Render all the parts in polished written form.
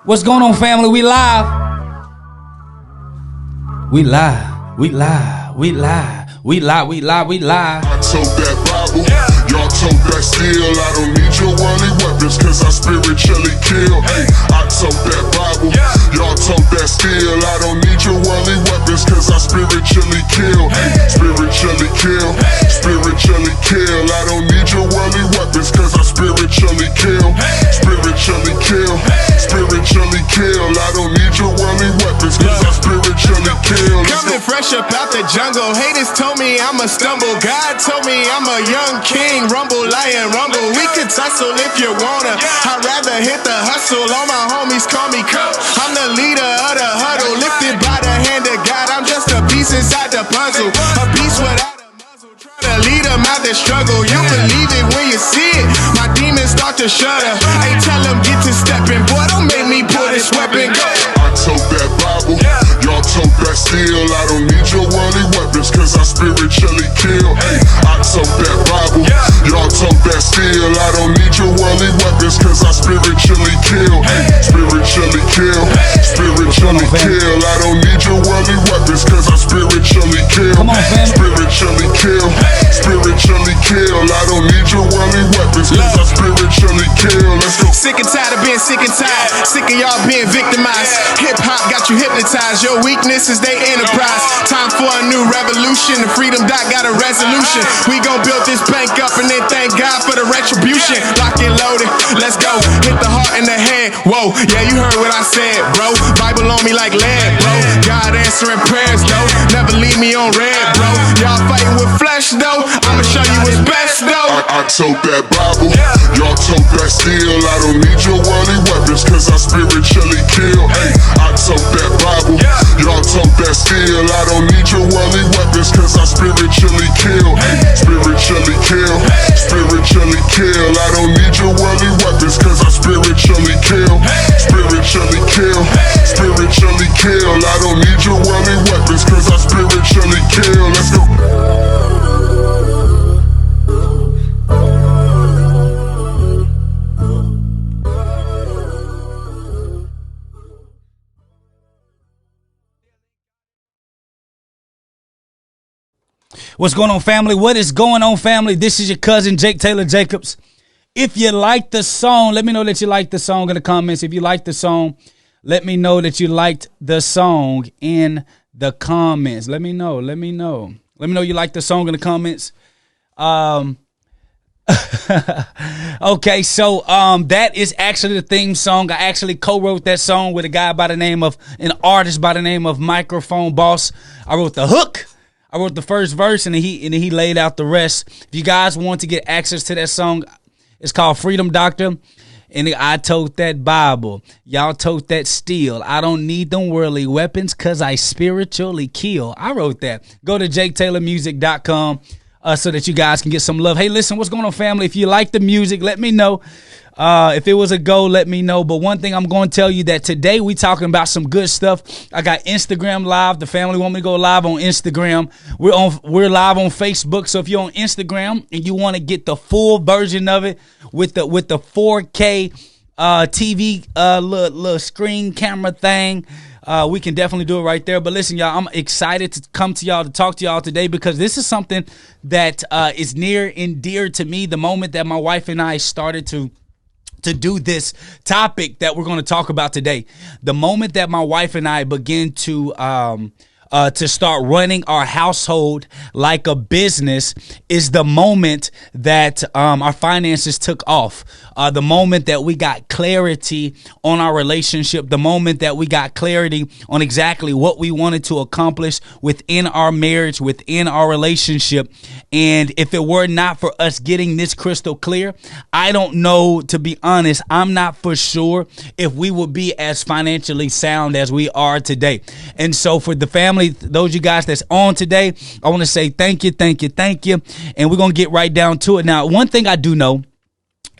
What's going on, family? We live. We live. We live. We live. We live. We live. We live. I told that Bible. Y'all told that steel. I don't need your worldly weapons, cause I spiritually kill. Hey, I told that Bible. Y'all told that steel. I don't need your worldly weapons, cause I spiritually kill. Hey, spiritually kill. Spiritually kill. I don't need your worldly weapons, cause I spiritually kill. Spiritually kill. Spiritually kill. I don't need your worldly weapons, cause I spiritually kill. Coming fresh up out the jungle. Haters told me I'ma stumble. God told me I'm a young king. Rumble, lion, rumble. We could tussle if you wanna. I'd rather hit the hustle. All my homies call me coach. I'm the leader of the huddle. Lifted by the hand of God. I'm just a piece inside the puzzle. A piece without a muzzle. Try to lead them out the struggle. You believe it when you see it. My demons start to shudder. Hey, tell them get to stepping. Boy, don't make me pull this weapon. Go. I told that Bible. Y'all told that steel. I don't need your worldly weapons, cause I spiritually kill. Hey, I told that Bible. Y'all told that steel. I don't need your worldly weapons, cause I spiritually kill. Hey, spiritually kill. Spiritually kill. I don't need your worldly weapons, cause I spiritually kill. Spiritually kill. Spiritually kill. I don't need your worldly weapons, cause I spiritually kill. Let's go. Sick and tired of being sick and tired. Sick of y'all being victimized. Hip hop got you hypnotized. Your weakness is they enterprise. Time for a new revolution. The Freedom Dot got a resolution. We gon' build this bank up and then thank God for the retribution. Locked and loaded. Let's go. Hit the heart and the head. Whoa, yeah, you heard what I said, bro. Bible on me like lead, bro. God answering prayers, though. Never leave me on red, bro. Y'all fighting with flesh, though. I'ma show you what's best, though. I told that Bible. Y'all told that steel. I don't need your worldly weapons, cause I spiritually kill. Hey, I told that Bible. Y'all told that steel. I don't need your worldly weapons, cause I spiritually kill. Hey, spiritually kill. Spiritually kill. I don't need your worldly weapons, cause I spiritually kill. Spiritually kill. Spiritually kill. I don't need your worldly weapons, cause I spiritually kill. Let's go. What's going on, family? What is going on, family? This is your cousin, Tayler Jacobs. If you like the song, let me know that you like the song in the comments. If you like the song, let me know that you liked the song in the comments. Let me know. Let me know you like the song in the comments. Okay, so that is actually the theme song. I actually co-wrote that song with an artist by the name of Microphone Boss. I wrote the hook. I wrote the first verse, and he laid out the rest. If you guys want to get access to that song, it's called Freedom Doctor. And I told that Bible. Y'all told that steel. I don't need them worldly weapons, cause I spiritually kill. I wrote that. Go to jaketaylormusic.com so that you guys can get some love. Hey, listen, what's going on, family? If you like the music, let me know. If it was a go, let me know. But one thing I'm going to tell you that today we talking about some good stuff. I got Instagram live. The family want me to go live on Instagram. We're live on Facebook. So if you're on Instagram and you want to get the full version of it with the 4K TV little screen camera thing, we can definitely do it right there. But listen, y'all, I'm excited to come to y'all to talk to y'all today because this is something that is near and dear to me. The moment that my wife and I started to do this topic that we're going to talk about today, the moment that my wife and I begin to start running our household like a business is the moment that our finances took off. The moment that we got clarity on our relationship, the moment that we got clarity on exactly what we wanted to accomplish within our marriage, within our relationship. And if it were not for us getting this crystal clear, I don't know, to be honest, I'm not for sure if we would be as financially sound as we are today. And so for the family, those of you guys that's on today, I want to say thank you. And we're going to get right down to it. Now, one thing I do know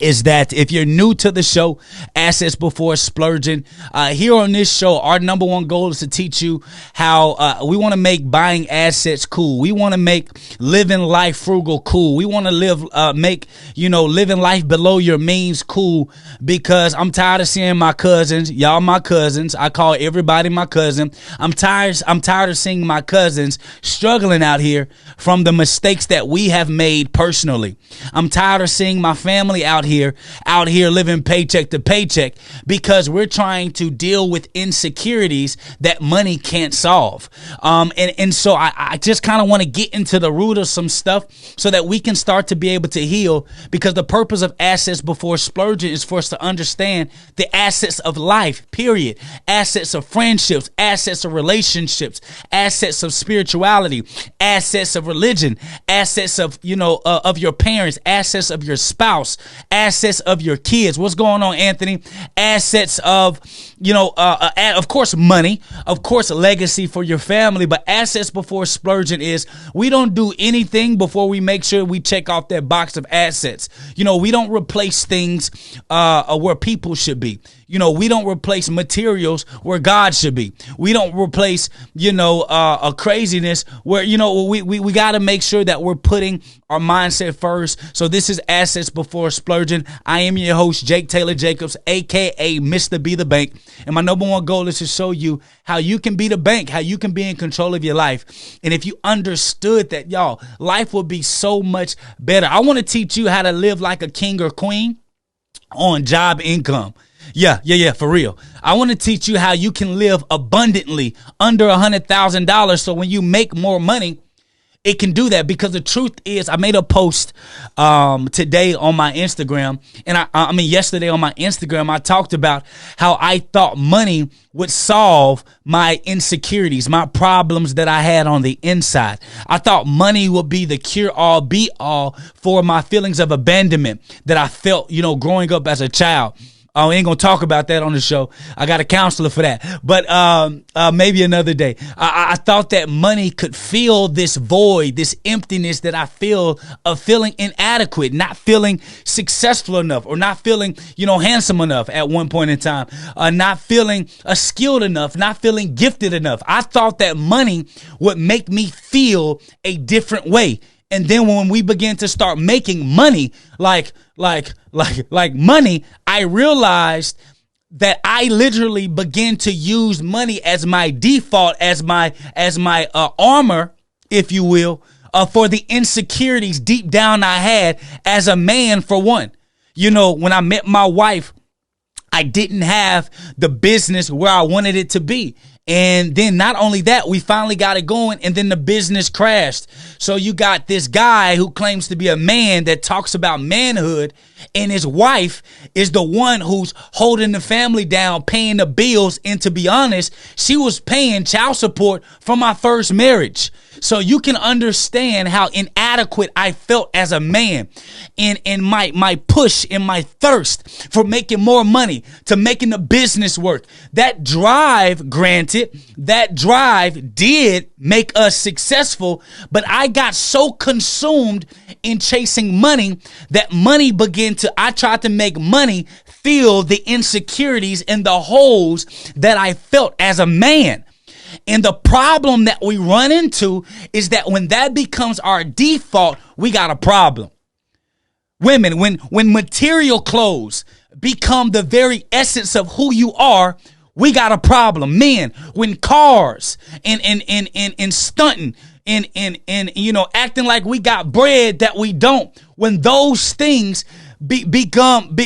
is that if you're new to the show, Assets Before Splurging, here on this show, our number one goal is to teach you how we want to make buying assets cool. We want to make living life frugal cool. We want to make living life below your means cool, because I'm tired of seeing my cousins, y'all my cousins. I call everybody my cousin. I'm tired of seeing my cousins struggling out here from the mistakes that we have made personally. I'm tired of seeing my family out here living paycheck to paycheck, because we're trying to deal with insecurities that money can't solve. And so I just kind of want to get into the root of some stuff so that we can start to be able to heal, because the purpose of Assets Before Splurging is for us to understand the assets of life, period. Assets of friendships, assets of relationships, assets of spirituality, assets of religion, assets of your parents, assets of your spouse, assets of your kids. What's going on, Anthony? Assets of, of course, money, of course, legacy for your family. But Assets Before Splurging is we don't do anything before we make sure we check off that box of assets. We don't replace things where people should be. We don't replace materials where God should be. We don't replace, a craziness where, we got to make sure that we're putting our mindset first. So this is Assets Before Splurging. I am your host, Tayler Jacobs, aka Mr. Be the Bank. And my number one goal is to show you how you can be the bank, how you can be in control of your life. And if you understood that, y'all, life will be so much better. I want to teach you how to live like a king or queen on job income. Yeah, for real. I want to teach you how you can live abundantly under $100,000. So when you make more money, it can do that. Because the truth is, I made a post today on my Instagram, and yesterday on my Instagram, I talked about how I thought money would solve my insecurities, my problems that I had on the inside. I thought money would be the cure-all, be-all for my feelings of abandonment that I felt, growing up as a child. I ain't gonna talk about that on the show. I got a counselor for that, but maybe another day. I thought that money could fill this void, this emptiness that I feel of feeling inadequate, not feeling successful enough, or not feeling, handsome enough at one point in time, not feeling skilled enough, not feeling gifted enough. I thought that money would make me feel a different way. And then when we begin to start making money, like money, I realized that I literally began to use money as my default, as my armor, if you will, for the insecurities deep down I had as a man. For one, when I met my wife, I didn't have the business where I wanted it to be. And then not only that, we finally got it going, and then the business crashed. So you got this guy who claims to be a man that talks about manhood, and his wife is the one who's holding the family down, paying the bills. And to be honest, she was paying child support from my first marriage. So you can understand how inadequate I felt as a man, in my push and my thirst for making more money, to making the business work. That drive, granted, that drive did make us successful, but I got so consumed in chasing money that money I tried to make money fill the insecurities and the holes that I felt as a man. And the problem that we run into is that when that becomes our default, we got a problem. Women, when material clothes become the very essence of who you are, we got a problem. Men, when cars and stunting and acting like we got bread that we don't, when those things become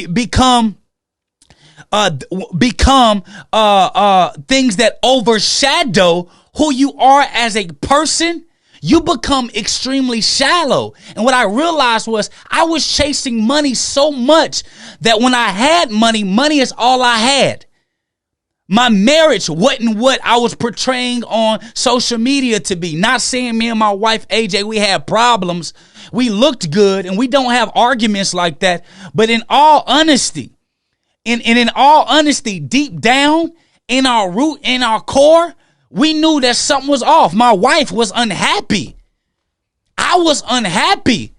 things that overshadow who you are as a person, you become extremely shallow. And what I realized was I was chasing money so much that when I had money, money is all I had. My marriage wasn't what I was portraying on social media to be. Not saying me and my wife, AJ, we had problems. We looked good and we don't have arguments like that. But in all honesty, in all honesty, deep down in our root, in our core, we knew that something was off. My wife was unhappy. I was unhappy.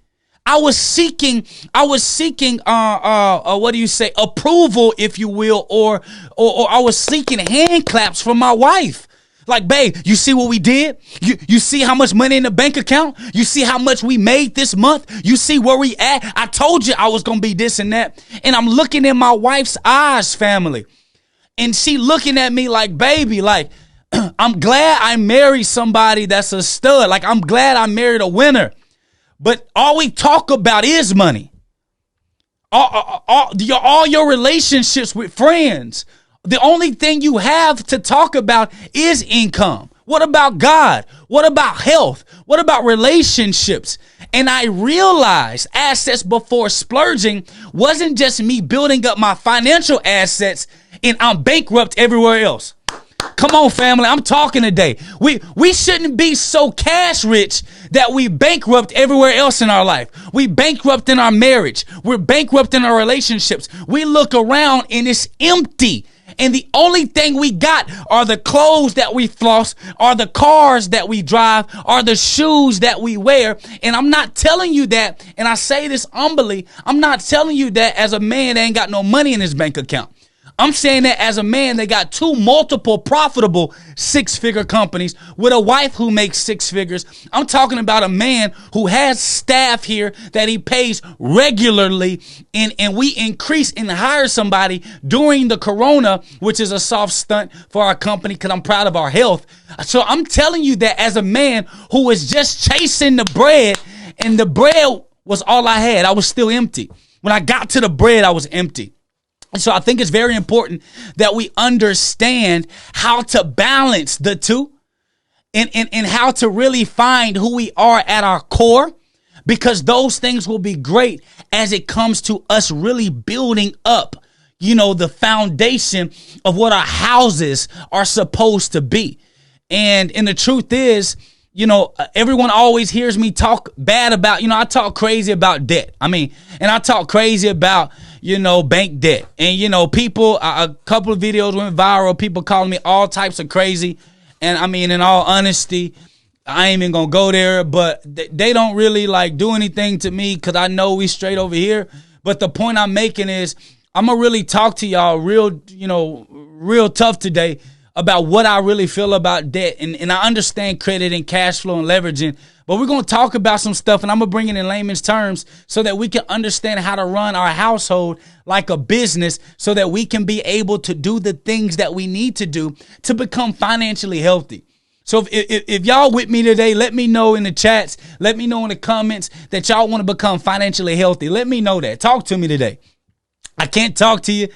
I was seeking, what do you say, approval, if you will, or I was seeking hand claps from my wife. Like, babe, you see what we did? You see how much money in the bank account? You see how much we made this month? You see where we at? I told you I was going to be this and that. And I'm looking in my wife's eyes, family. And she looking at me like, baby, like, I'm glad I married somebody that's a stud. Like, I'm glad I married a winner. But all we talk about is money. All your relationships with friends, the only thing you have to talk about is income. What about God? What about health? What about relationships? And I realized assets before splurging wasn't just me building up my financial assets and I'm bankrupt everywhere else. Come on, family. I'm talking today. We shouldn't be so cash rich that we bankrupt everywhere else in our life. We bankrupt in our marriage. We're bankrupt in our relationships. We look around and it's empty. And the only thing we got are the clothes that we floss, are the cars that we drive, are the shoes that we wear. And I'm not telling you that, and I say this humbly, I'm not telling you that as a man that ain't got no money in his bank account. I'm saying that as a man that got two multiple profitable six-figure companies with a wife who makes six figures. I'm talking about a man who has staff here that he pays regularly, and we increase and hire somebody during the corona, which is a soft stunt for our company because I'm proud of our health. So I'm telling you that as a man who was just chasing the bread, and the bread was all I had, I was still empty. When I got to the bread, I was empty. So I think it's very important that we understand how to balance the two and how to really find who we are at our core, because those things will be great as it comes to us really building up, the foundation of what our houses are supposed to be. And the truth is, everyone always hears me talk bad about, I talk crazy about debt. And I talk crazy about, bank debt. And, people, a couple of videos went viral, people calling me all types of crazy. And in all honesty, I ain't even gonna go there, but they don't really do anything to me because I know we straight over here. But the point I'm making is I'm gonna really talk to y'all real tough today about what I really feel about debt. And I understand credit and cash flow and leveraging, but we're going to talk about some stuff, and I'm going to bring it in layman's terms so that we can understand how to run our household like a business so that we can be able to do the things that we need to do to become financially healthy. So if y'all with me today, let me know in the chats, let me know in the comments that y'all want to become financially healthy. Let me know that. Talk to me today. I can't talk to you,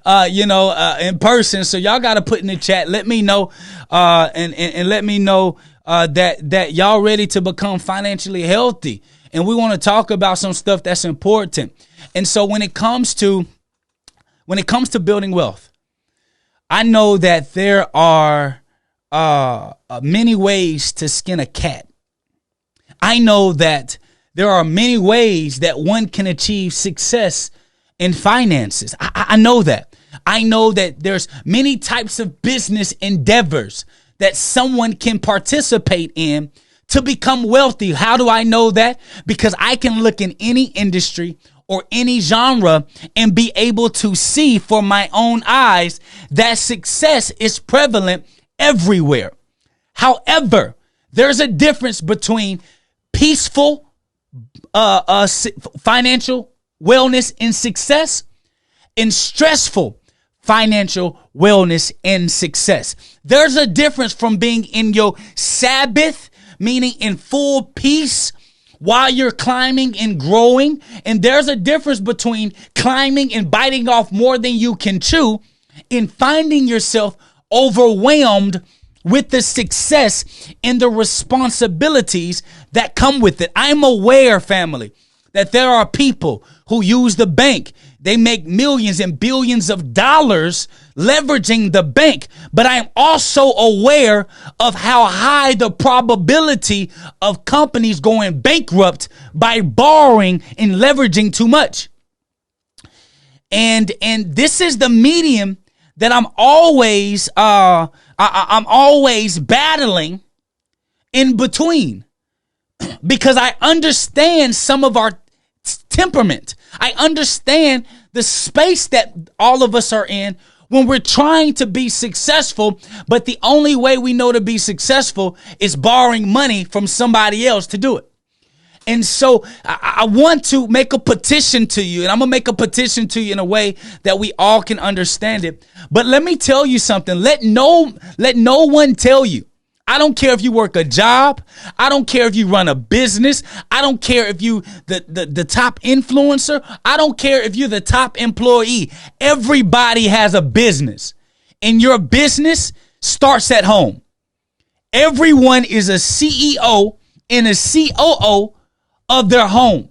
in person. So y'all got to put in the chat. Let me know, and let me know, that y'all ready to become financially healthy. And we want to talk about some stuff that's important. And so when it comes to building wealth, I know that there are, many ways to skin a cat. I know that there are many ways that one can achieve success in finances. I know that. I know that there's many types of business endeavors that someone can participate in to become wealthy. How do I know that? Because I can look in any industry or any genre and be able to see for my own eyes that success is prevalent everywhere. However, there's a difference between peaceful financial wellness and success and stressful financial wellness and success. There's a difference from being in your Sabbath, meaning in full peace while you're climbing and growing. And there's a difference between climbing and biting off more than you can chew and finding yourself overwhelmed with the success and the responsibilities that come with it. I'm aware, family, that there are people who use the bank. They make millions and billions of dollars leveraging the bank. But I am also aware of how high the probability of companies going bankrupt by borrowing and leveraging too much. And this is the medium that I'm always battling in between, because I understand some of our temperament. I understand the space that all of us are in when we're trying to be successful, but the only way we know to be successful is borrowing money from somebody else to do it. And so I want to make a petition to you, and I'm going to make a petition to you in a way that we all can understand it. But let me tell you something. Let no one tell you. I don't care if you work a job. I don't care if you run a business. I don't care if you the top influencer. I don't care if you're the top employee. Everybody has a business, and your business starts at home. Everyone is a CEO and a COO of their home.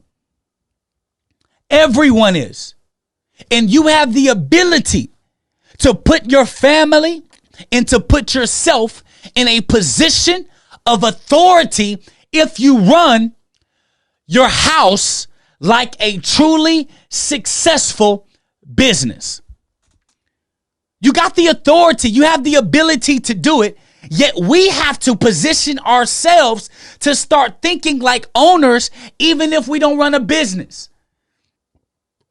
Everyone is. And you have the ability to put your family and to put yourself in a position of authority if you run your house like a truly successful business. You got the authority. You have the ability to do it. Yet we have to position ourselves to start thinking like owners, even if we don't run a business.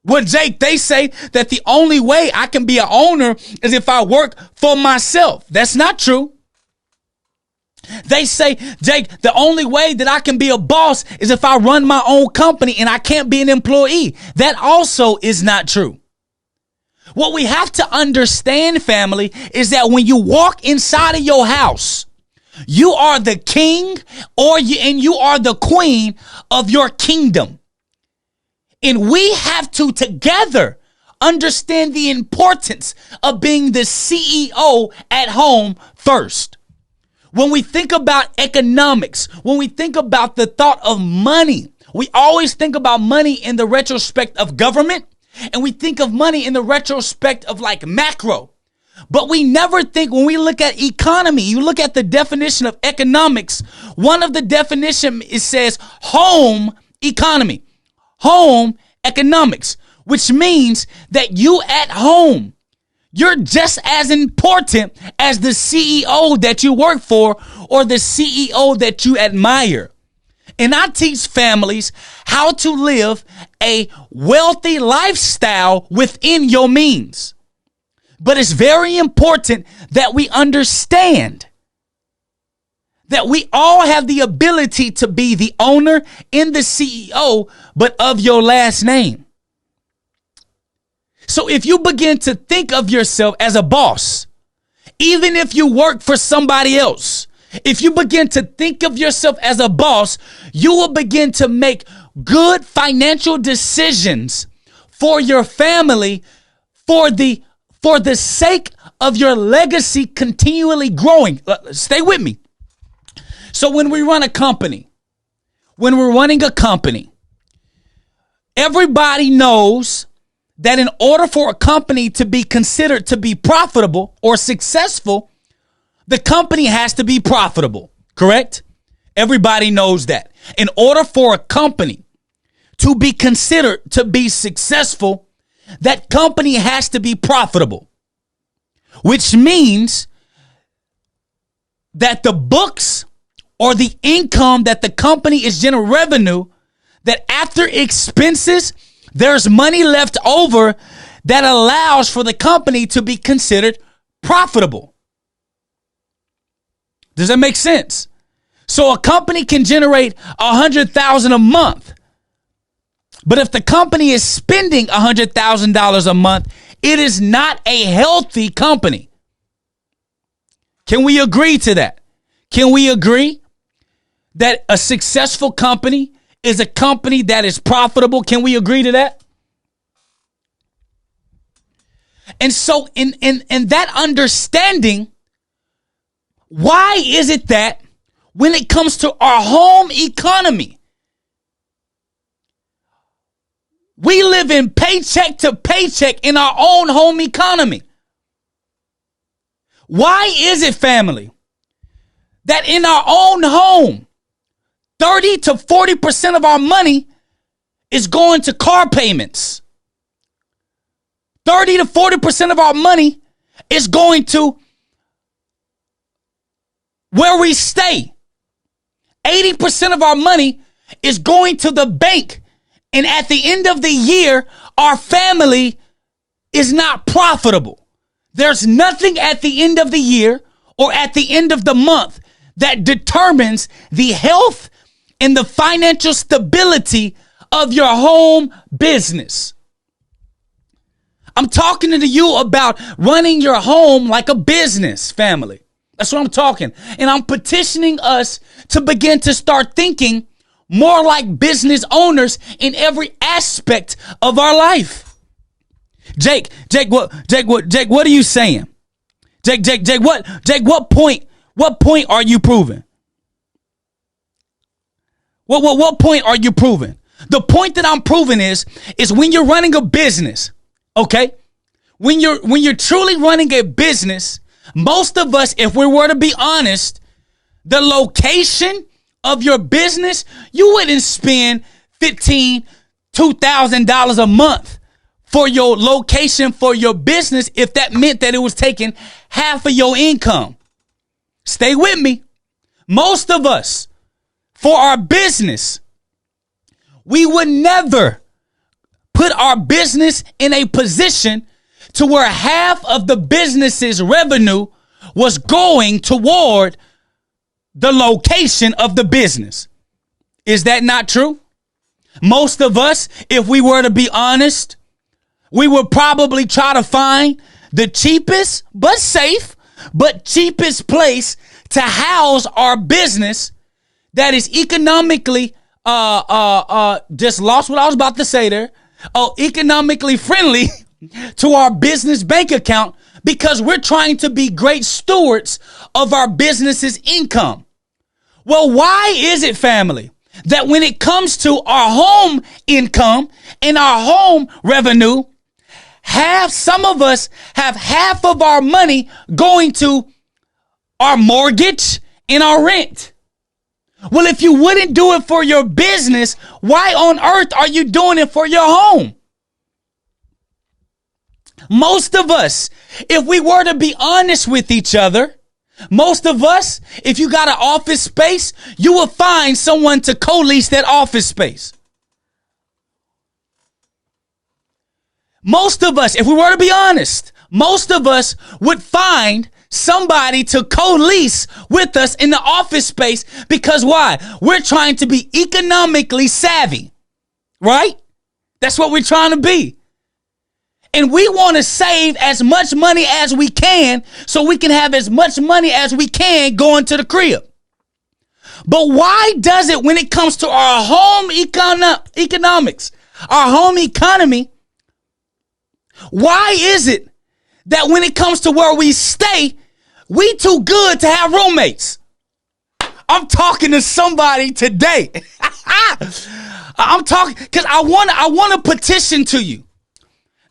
Well, Jake, they say that the only way I can be an owner is if I work for myself. That's not true. They say, Jake, the only way that I can be a boss is if I run my own company and I can't be an employee. That also is not true. What we have to understand, family, is that when you walk inside of your house, you are the king and you are the queen of your kingdom. And we have to together understand the importance of being the CEO at home first. When we think about economics, when we think about the thought of money, we always think about money in the retrospect of government, and we think of money in the retrospect of like macro. But we never think, when we look at economy, you look at the definition of economics, one of the definition, it says home economy, home economics, which means that you at home, you're just as important as the CEO that you work for or the CEO that you admire. And I teach families how to live a wealthy lifestyle within your means. But it's very important that we understand that we all have the ability to be the owner and the CEO, but of your last name. So if you begin to think of yourself as a boss, even if you work for somebody else, if you begin to think of yourself as a boss, you will begin to make good financial decisions for your family, for the sake of your legacy continually growing. Stay with me. So when we run a company, when we're running a company, everybody knows that in order for a company to be considered to be profitable or successful, the company has to be profitable, correct? Everybody knows that. In order for a company to be considered to be successful, that company has to be profitable, which means that the books or the income that the company is generating revenue, that after expenses, there's money left over that allows for the company to be considered profitable. Does that make sense? So a company can generate $100,000 a month. But if the company is spending $100,000 a month, it is not a healthy company. Can we agree to that? Can we agree that a successful company is a company that is profitable? Can we agree to that? And so in that understanding, why is it that when it comes to our home economy, we live in paycheck to paycheck in our own home economy? Why is it, family, that in our own home, 30 to 40% of our money is going to car payments? 30 to 40% of our money is going to where we stay. 80% of our money is going to the bank And at the end of the year, our family is not profitable. There's nothing at the end of the year or at the end of the month that determines the health and the financial stability of your home business. I'm talking to you about running your home like a business, family. That's what I'm talking. And I'm petitioning us to begin to start thinking more like business owners in every aspect of our life. Jake, what are you saying? Jake, what point are you proving? What point are you proving? The point that I'm proving is when you're running a business, okay? When you're truly running a business, most of us, if we were to be honest, the location of your business, you wouldn't spend $2,000 a month for your location for your business if that meant that it was taking half of your income. Stay with me. Most of us, for our business, we would never put our business in a position to where half of the business's revenue was going toward the location of the business. Is that not true? Most of us, if we were to be honest, we would probably try to find the cheapest but safe but cheapest place to house our business that is economically just lost what I was about to say there. Economically friendly to our business bank account, because we're trying to be great stewards of our business's income. Well, why is it, family, that when it comes to our home income and our home revenue, some of us have half of our money going to our mortgage and our rent? Well, if you wouldn't do it for your business, why on earth are you doing it for your home? Most of us, if we were to be honest with each other, most of us, if you got an office space, you will find someone to co-lease that office space. Most of us, if we were to be honest, most of us would find somebody to co-lease with us in the office space, because why? We're trying to be economically savvy, right? That's what we're trying to be. And we want to save as much money as we can so we can have as much money as we can going to the crib. But why does it, when it comes to our home economics, our home economy, why is it that when it comes to where we stay, we too good to have roommates? I'm talking to somebody today. I'm talking because I want to petition to you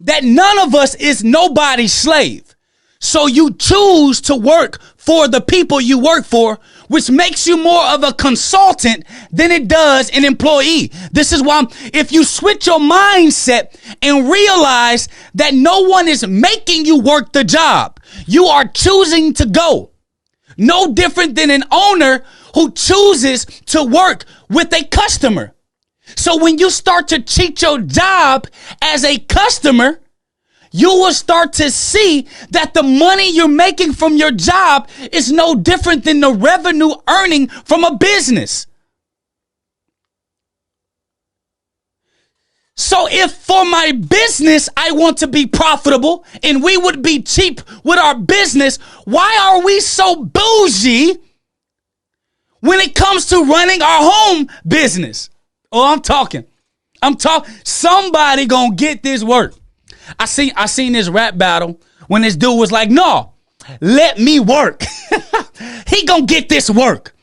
that none of us is nobody's slave. So you choose to work for the people you work for, which makes you more of a consultant than it does an employee. This is why if you switch your mindset and realize that no one is making you work the job, you are choosing to go. No different than an owner who chooses to work with a customer. So when you start to treat your job as a customer, you will start to see that the money you're making from your job is no different than the revenue earning from a business. So if for my business, I want to be profitable and we would be cheap with our business, why are we so bougie when it comes to running our home business? Oh, I'm talking. Somebody gonna get this work. I seen this rap battle when this dude was like, no, let me work. He gonna get this work.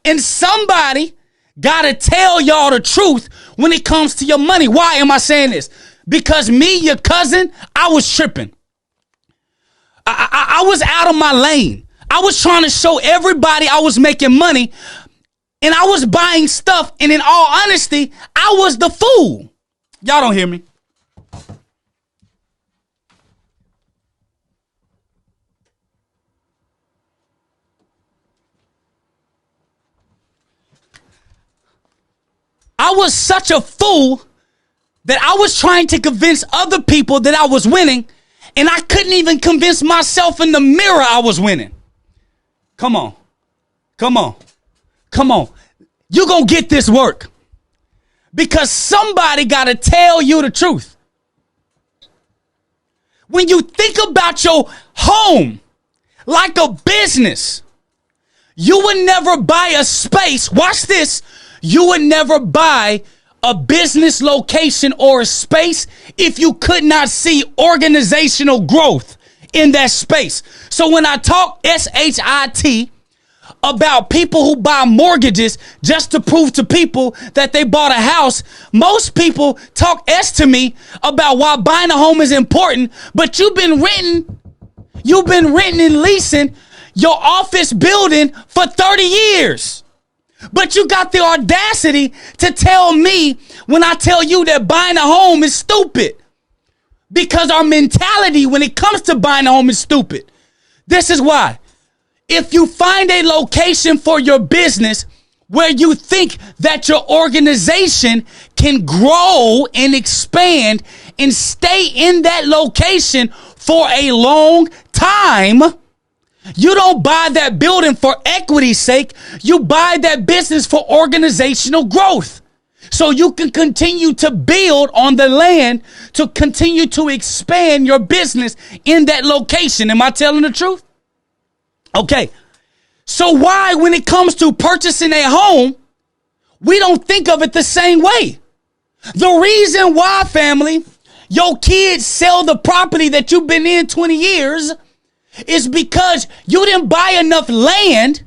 And somebody gotta tell y'all the truth when it comes to your money. Why am I saying this? Because me, your cousin, I was tripping. I was out of my lane. I was trying to show everybody I was making money, and I was buying stuff, and in all honesty, I was the fool. Y'all don't hear me. I was such a fool that I was trying to convince other people that I was winning, and I couldn't even convince myself in the mirror I was winning. Come on. Come on. Come on. You're going to get this work. Because somebody got to tell you the truth. When you think about your home like a business, you would never buy a space. Watch this. You would never buy a business location or a space if you could not see organizational growth in that space. So when I talk SHIT about people who buy mortgages just to prove to people that they bought a house, most people talk S to me about why buying a home is important, but you've been renting and leasing your office building for 30 years. But you got the audacity to tell me when I tell you that buying a home is stupid. Because our mentality when it comes to buying a home is stupid. This is why. If you find a location for your business where you think that your organization can grow and expand and stay in that location for a long time, you don't buy that building for equity's sake. You buy that business for organizational growth. So you can continue to build on the land to continue to expand your business in that location. Am I telling the truth? Okay. So why, when it comes to purchasing a home, we don't think of it the same way? The reason why, family, your kids sell the property that you've been in 20 years is because you didn't buy enough land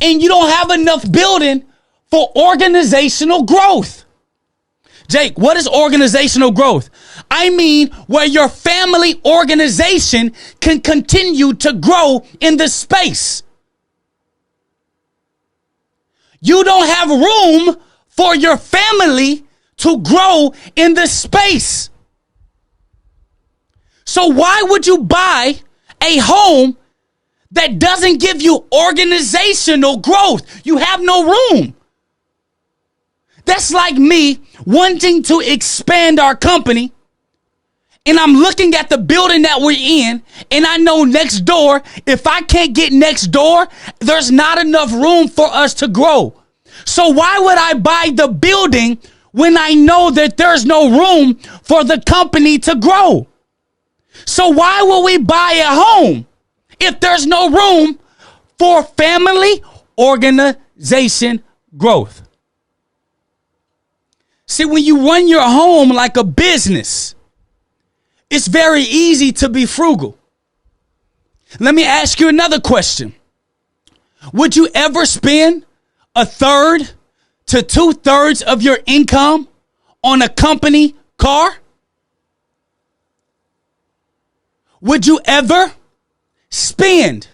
and you don't have enough building for organizational growth. Jake, what is organizational growth? I mean, where your family organization can continue to grow in the space. You don't have room for your family to grow in the space. So why would you buy a home that doesn't give you organizational growth? You have no room. That's like me wanting to expand our company, and I'm looking at the building that we're in, and I know next door, if I can't get next door, there's not enough room for us to grow. So why would I buy the building when I know that there's no room for the company to grow? So why will we buy a home if there's no room for family organization growth? See, when you run your home like a business, it's very easy to be frugal. Let me ask you another question. Would you ever spend 1/3 to 2/3 of your income on a company car? Would you ever spend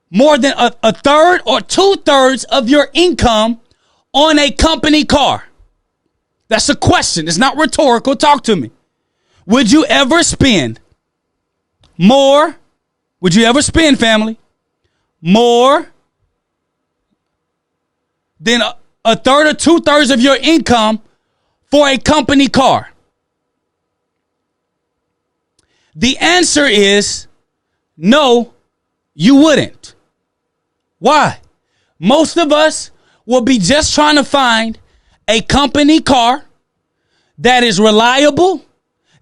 more than 1/3 or 2/3 of your income on a company car? That's a question. It's not rhetorical. Talk to me. Would you ever spend more? Would you ever spend, family, more than 1/3 or 2/3 of your income for a company car? The answer is no, you wouldn't. Why? Most of us will be just trying to find a company car that is reliable,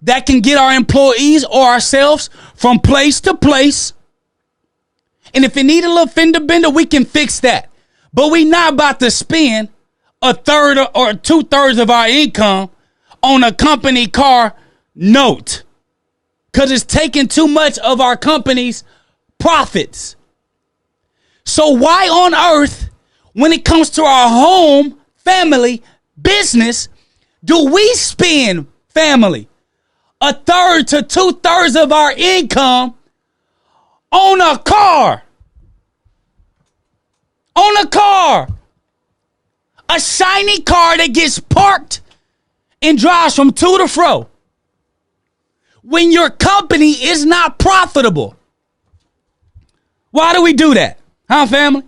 that can get our employees or ourselves from place to place. And if it need a little fender bender, we can fix that. But we not about to spend 1/3 or 2/3 of our income on a company car note, because it's taking too much of our company's profits. So why on earth, when it comes to our home, family, business, do we spend, family, 1/3 to 2/3 of our income on a car? On a car. A shiny car that gets parked and drives from to to fro when your company is not profitable. Why do we do that? Huh, family?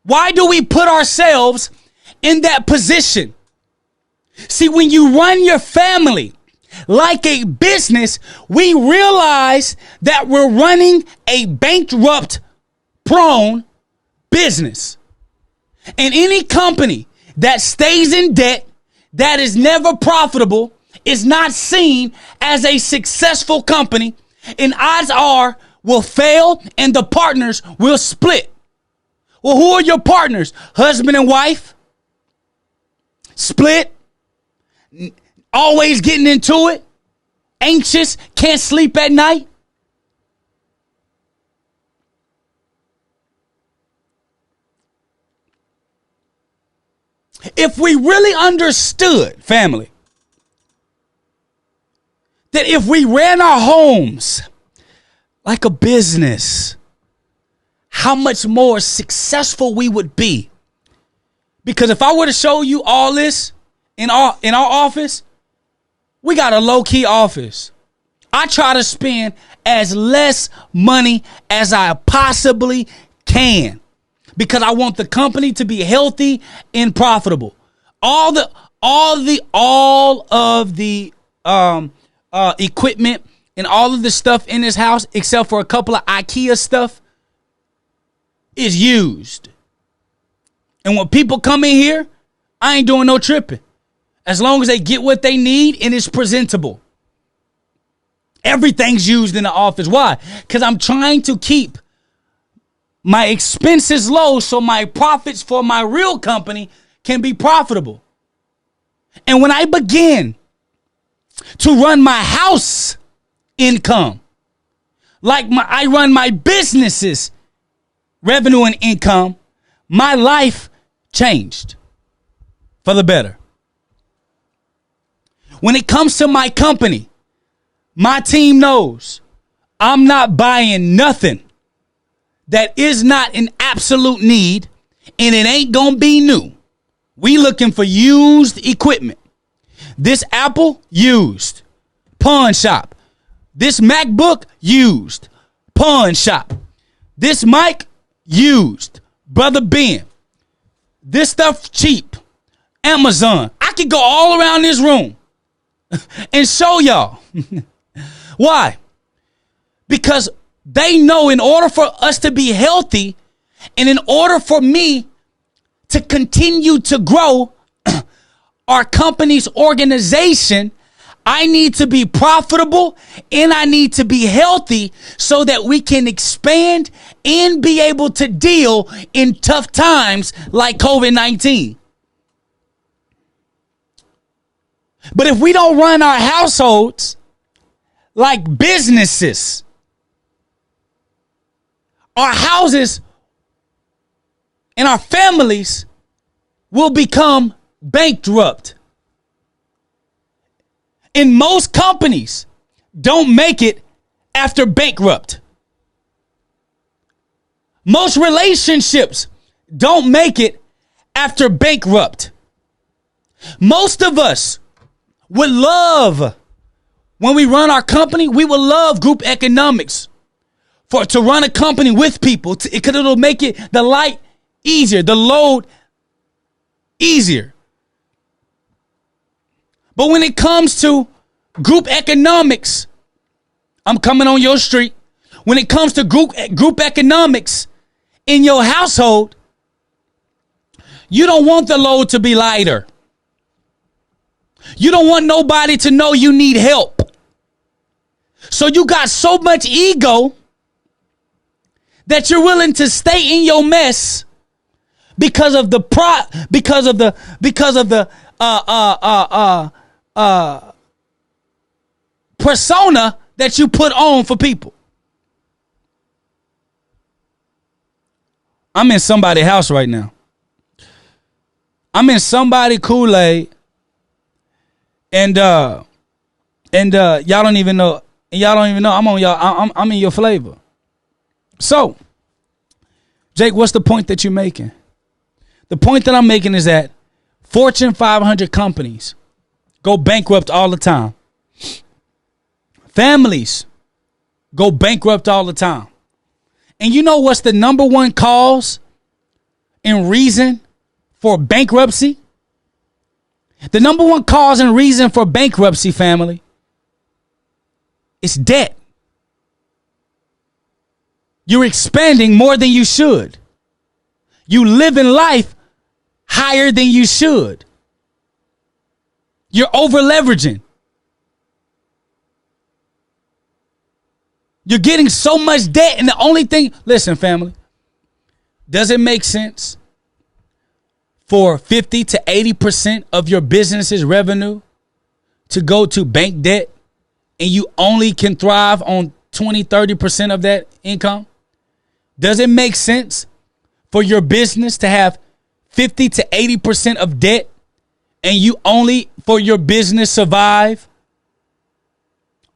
Why do we put ourselves in that position See, when you run your family like a business, we realize that we're running a bankrupt prone business. And any company that stays in debt, that is never profitable, is not seen as a successful company, and odds are will fail and the partners will split. Well, who are your partners? Husband and wife? Split? Always getting into it? Anxious? Can't sleep at night? If we really understood, family, that if we ran our homes like a business, how much more successful we would be. Because if I were to show you all this in our office, we got a low-key office. I try to spend as less money as I possibly can, because I want the company to be healthy and profitable. All of the equipment and all of the stuff in this house, except for a couple of IKEA stuff, is used. And when people come in here, I ain't doing no tripping. As long as they get what they need and it's presentable. Everything's used in the office. Why? Because I'm trying to keep my expenses low so my profits for my real company can be profitable. And when I begin to run my house income like I run my businesses revenue and income, my life changed for the better. When it comes to my company, my team knows I'm not buying nothing that is not an absolute need, and it ain't gonna be new. We looking for used equipment. This Apple, used. Pawn shop. This MacBook, used. Pawn shop. This mic, used. Brother Ben. This stuff cheap. Amazon. I could go all around this room and show y'all. Why? Because they know in order for us to be healthy and in order for me to continue to grow our company's organization, I need to be profitable and I need to be healthy so that we can expand and be able to deal in tough times like COVID-19. But if we don't run our households like businesses, our houses and our families will become bankrupt. And most companies don't make it after bankrupt. Most relationships don't make it after bankrupt. Most of us would love, when we run our company, we would love group economics to run a company with people, because it'll make it the light easier, the load easier. But when it comes to group economics, I'm coming on your street. When it comes to group economics in your household, you don't want the load to be lighter. You don't want nobody to know you need help. So you got so much ego that you're willing to stay in your mess because of the persona that you put on for people. I'm in somebody's house right now. I'm in somebody's Kool-Aid, and y'all don't even know. Y'all don't even know I'm on y'all. I'm in your flavor. So, Jake, what's the point that you're making? The point that I'm making is that Fortune 500 companies go bankrupt all the time. Families go bankrupt all the time. And you know what's the number one cause and reason for bankruptcy? The number one cause and reason for bankruptcy, family, is debt. You're expanding more than you should. You live in life higher than you should. You're over leveraging. You're getting so much debt, and the only thing, listen, family, does it make sense for 50 to 80% of your business's revenue to go to bank debt and you only can thrive on 20, 30% of that income? Does it make sense for your business to have 50 to 80% of debt and you only, for your business, survive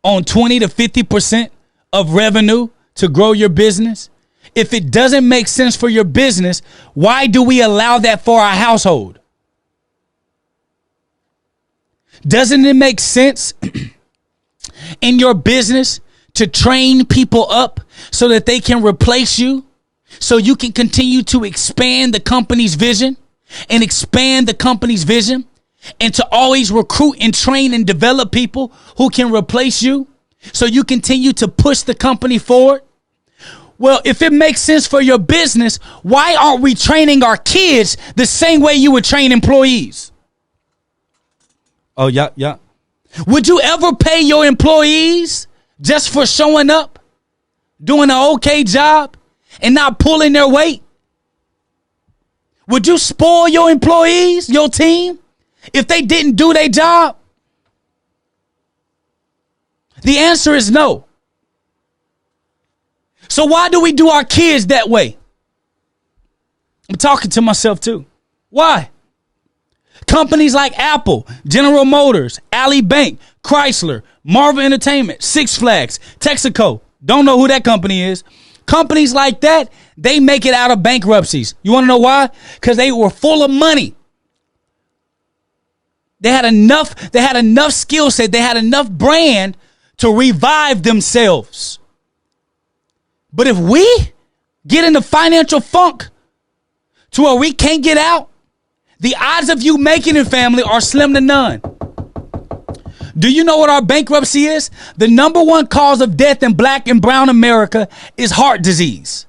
on 20 to 50% of revenue to grow your business? If it doesn't make sense for your business, why do we allow that for our household? Doesn't it make sense in your business to train people up so that they can replace you, so you can continue to expand the company's vision and expand the company's vision, and to always recruit and train and develop people who can replace you so you continue to push the company forward? Well, if it makes sense for your business, why aren't we training our kids the same way you would train employees? Oh, yeah. Would you ever pay your employees just for showing up, doing an okay job, and not pulling their weight? Would you spoil your employees, your team, if they didn't do their job? The answer is no. So why do we do our kids that way? I'm talking to myself too. Why? Companies like Apple, General Motors, Alley Bank, Chrysler, Marvel Entertainment, Six Flags, Texaco. Don't know who that company is. Companies like that, they make it out of bankruptcies. You want to know why? Because they were full of money. They had enough skill set. They had enough brand to revive themselves. But if we get in the financial funk to where we can't get out, the odds of you making it, family, are slim to none. Do you know what our bankruptcy is? The number one cause of death in Black and brown America is heart disease.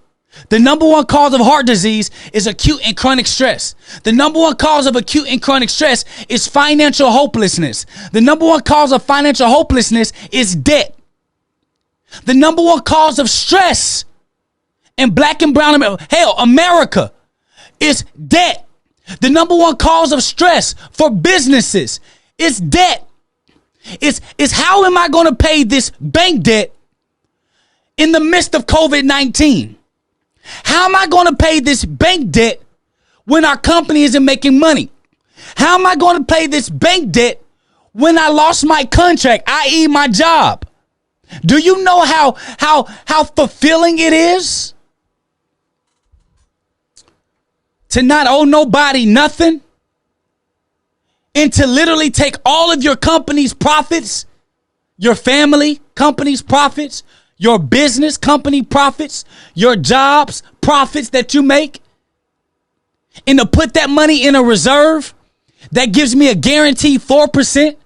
The number one cause of heart disease is acute and chronic stress. The number one cause of acute and chronic stress is financial hopelessness. The number one cause of financial hopelessness is debt. The number one cause of stress in Black and brown America is debt. The number one cause of stress for businesses is debt. It's how am I going to pay this bank debt in the midst of COVID-19? How am I going to pay this bank debt when our company isn't making money? How am I going to pay this bank debt when I lost my contract, i.e. my job? Do you know how fulfilling it is to not owe nobody nothing and to literally take all of your company's profits, your family company's profits, your business company profits, your jobs profits that you make, and to put that money in a reserve that gives me a guaranteed 4%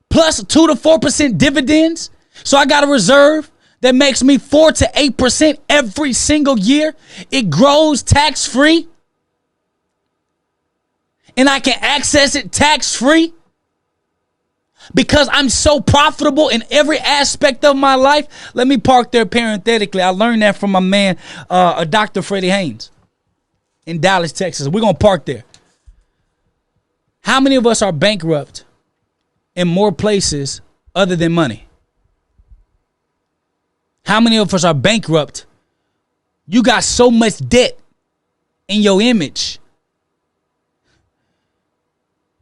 plus 2 to 4% dividends? So I got a reserve that makes me 4 to 8% every single year. It grows tax free, and I can access it tax free because I'm so profitable in every aspect of my life. Let me park there parenthetically. I learned that from my man, Dr. Freddie Haynes in Dallas, Texas. We're going to park there. How many of us are bankrupt in more places other than money? How many of us are bankrupt? You got so much debt in your image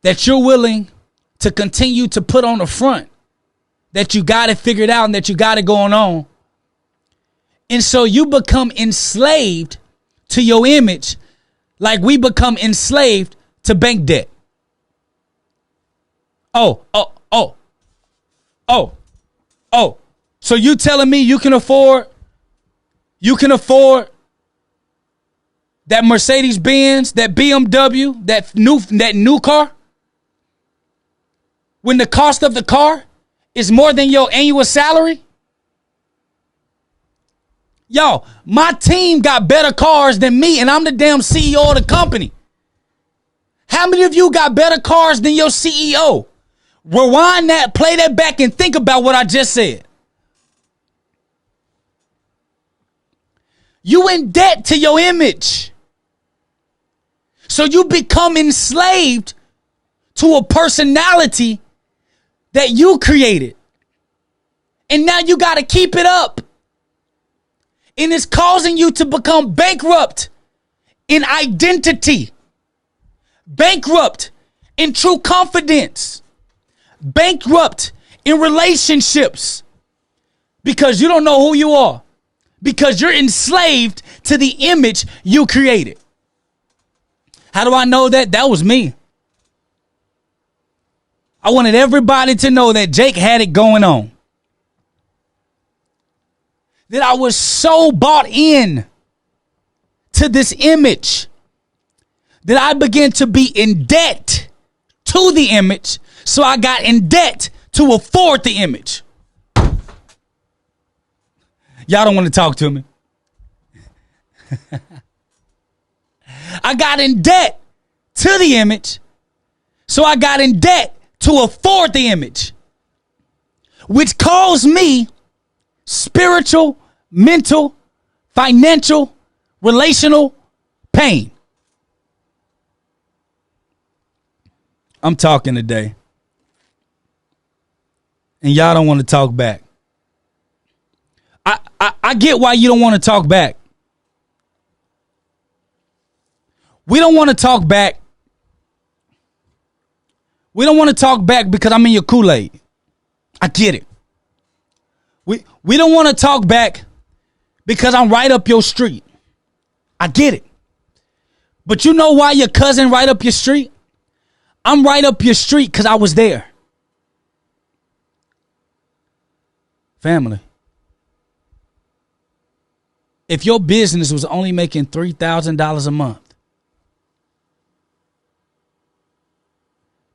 that you're willing to continue to put on the front that you got it figured out and that you got it going on. And so you become enslaved to your image like we become enslaved to bank debt. Oh. So you telling me you can afford that Mercedes Benz, that BMW, that new car, when the cost of the car is more than your annual salary? Yo, my team got better cars than me, and I'm the damn CEO of the company. How many of you got better cars than your CEO? Rewind that, play that back, and think about what I just said. You in debt to your image. So you become enslaved to a personality that you created. And now you got to keep it up. And it's causing you to become bankrupt in identity. Bankrupt in true confidence. Bankrupt in relationships. Because you don't know who you are. Because you're enslaved to the image you created. How do I know that? That was me. I wanted everybody to know that Jake had it going on. That I was so bought in to this image that I began to be in debt to the image. So I got in debt to afford the image. Y'all don't want to talk to me. I got in debt to the image. So I got in debt to afford the image, which caused me spiritual, mental, financial, relational pain. I'm talking today. And y'all don't want to talk back. I get why you don't want to talk back. We don't want to talk back. We don't want to talk back because I'm in your Kool-Aid. I get it. We don't want to talk back because I'm right up your street. I get it. But you know why your cousin right up your street? I'm right up your street because I was there. Family. If your business was only making $3,000 a month,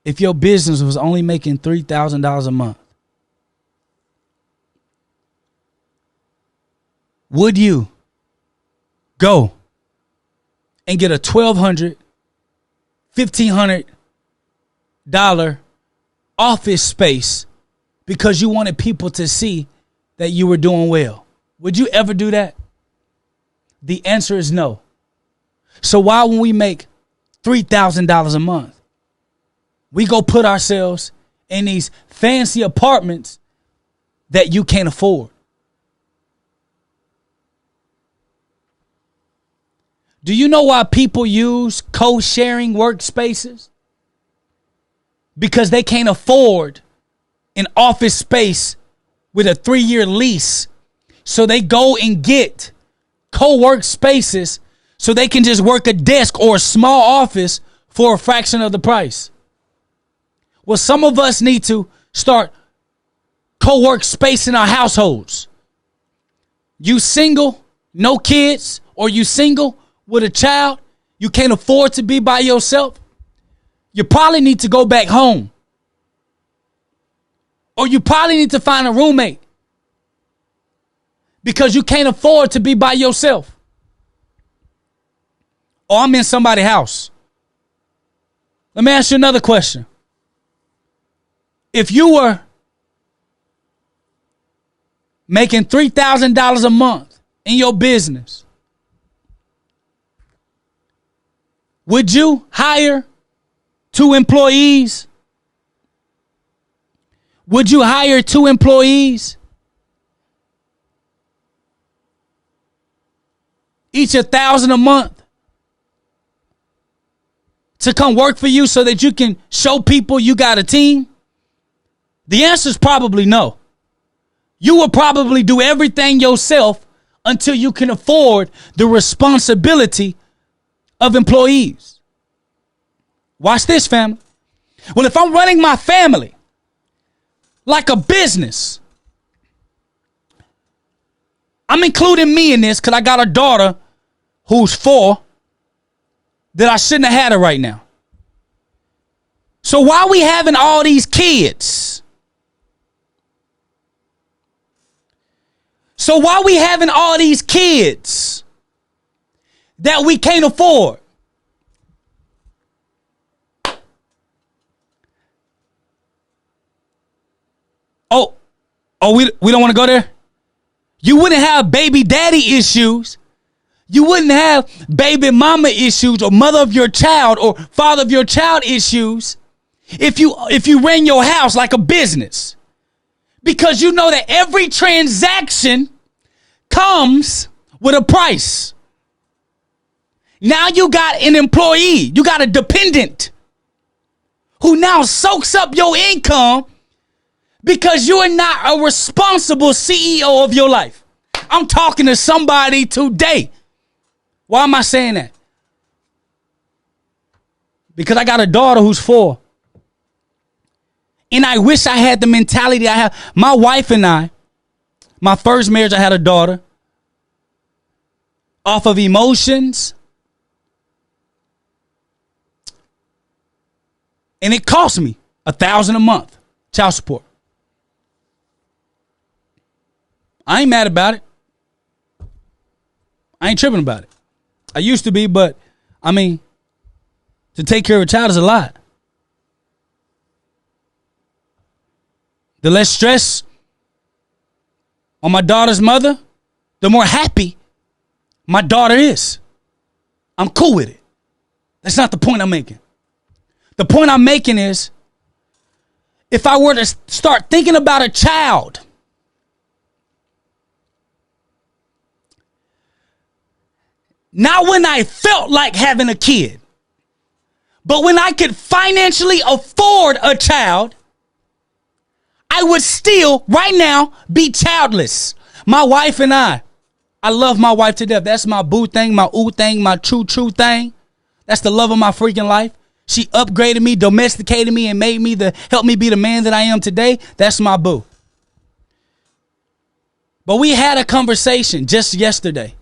if your business was only making $3,000 a month, would you go and get a $1,200, $1,500 office space because you wanted people to see that you were doing well? Would you ever do that? The answer is no. So why, when we make $3,000 a month, we go put ourselves in these fancy apartments that you can't afford? Do you know why people use co-sharing workspaces? Because they can't afford an office space with a 3-year lease. So they go and get co-work spaces so they can just work a desk or a small office for a fraction of the price. Well, some of us need to start co-work space in our households. You single, no kids, or you single with a child, you can't afford to be by yourself, you probably need to go back home. Or you probably need to find a roommate because you can't afford to be by yourself. Or I'm in somebody's house. Let me ask you another question. If you were making $3,000 a month in your business, would you hire 2 employees? Would you hire 2 employees? Each $1,000 a month to come work for you so that you can show people you got a team? The answer is probably no. You will probably do everything yourself until you can afford the responsibility of employees. Watch this, family. Well, if I'm running my family like a business, I'm including me in this because I got a daughter who's 4 that I shouldn't have had her right now. So why we having all these kids? So why we having all these kids that we can't afford? We don't want to go there? You wouldn't have baby daddy issues. You wouldn't have baby mama issues or mother of your child or father of your child issues if you ran your house like a business. Because you know that every transaction comes with a price. Now you got an employee, you got a dependent who now soaks up your income because you are not a responsible CEO of your life. I'm talking to somebody today. Why am I saying that? Because I got a daughter who's 4. And I wish I had the mentality I have. My wife and I, my first marriage, I had a daughter. Off of emotions. And it cost me $1,000 a month. Child support. I ain't mad about it. I ain't tripping about it. I used to be, but I mean, to take care of a child is a lot. The less stress on my daughter's mother, the more happy my daughter is. I'm cool with it. That's not the point I'm making. The point I'm making is, if I were to start thinking about a child, not when I felt like having a kid, but when I could financially afford a child, I would still right now be childless. My wife and I love my wife to death. That's my boo thing, my ooh thing, my true thing. That's the love of my freaking life. She upgraded me, domesticated me, and helped me be the man that I am today. That's my boo. But we had a conversation just yesterday.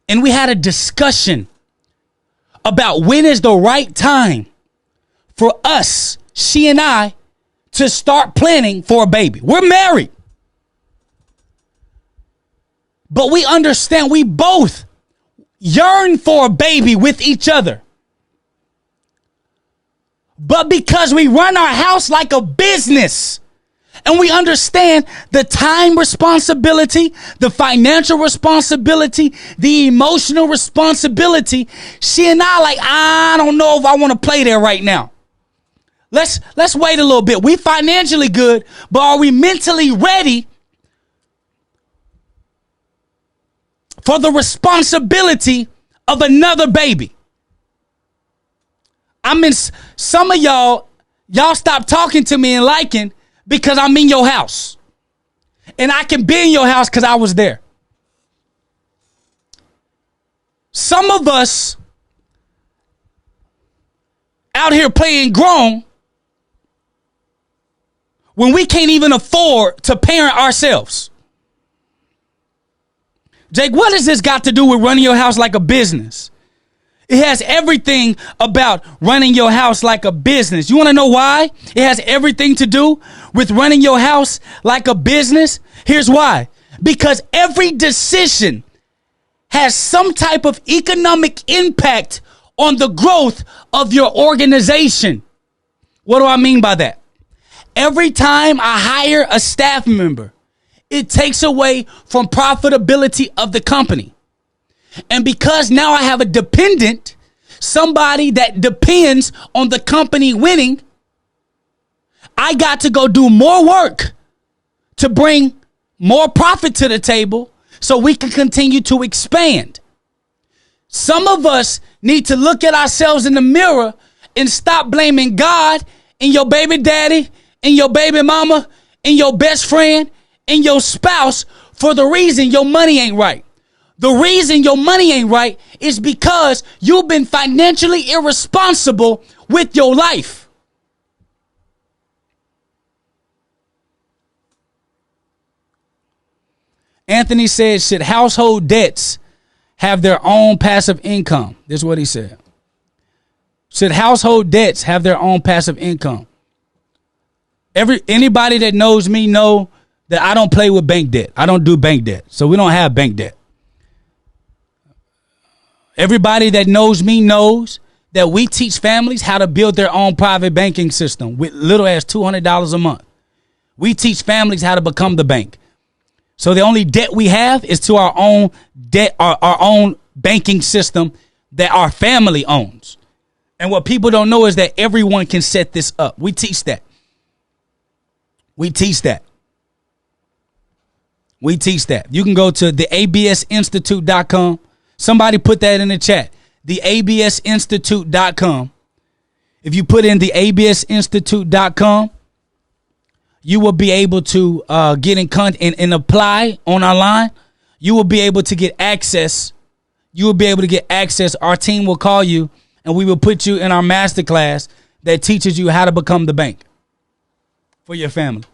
And we had a discussion about when is the right time for us, she and I, to start planning for a baby. We're married. But we understand we both yearn for a baby with each other. But because we run our house like a business, and we understand the time responsibility, the financial responsibility, the emotional responsibility, she and I don't know if I want to play there right now. Let's wait a little bit. We financially good, but are we mentally ready for the responsibility of another baby? Some of y'all stop talking to me and liking because I'm in your house. And I can be in your house because I was there. Some of us out here playing grown when we can't even afford to parent ourselves. Jake, what has this got to do with running your house like a business? It has everything about running your house like a business. You want to know why? It has everything to do with running your house like a business. Here's why. Because every decision has some type of economic impact on the growth of your organization. What do I mean by that? Every time I hire a staff member, it takes away from profitability of the company. And because now I have a dependent, somebody that depends on the company winning, I got to go do more work to bring more profit to the table so we can continue to expand. Some of us need to look at ourselves in the mirror and stop blaming God and your baby daddy and your baby mama and your best friend and your spouse for the reason your money ain't right. The reason your money ain't right is because you've been financially irresponsible with your life. Anthony said, should household debts have their own passive income? This is what he said. Should household debts have their own passive income? Anybody that knows me know that I don't play with bank debt. I don't do bank debt. So we don't have bank debt. Everybody that knows me knows that we teach families how to build their own private banking system with little as $200 a month. We teach families how to become the bank. So the only debt we have is to our own debt, our own banking system that our family owns. And what people don't know is that everyone can set this up. We teach that. We teach that. We teach that. You can go to theabsinstitute.com. Somebody put that in the chat. Theabsinstitute.com. If you put in theabsinstitute.com, you will be able to get in contact and apply on our line. You will be able to get access. You will be able to get access. Our team will call you, and we will put you in our masterclass that teaches you how to become the bank for your family.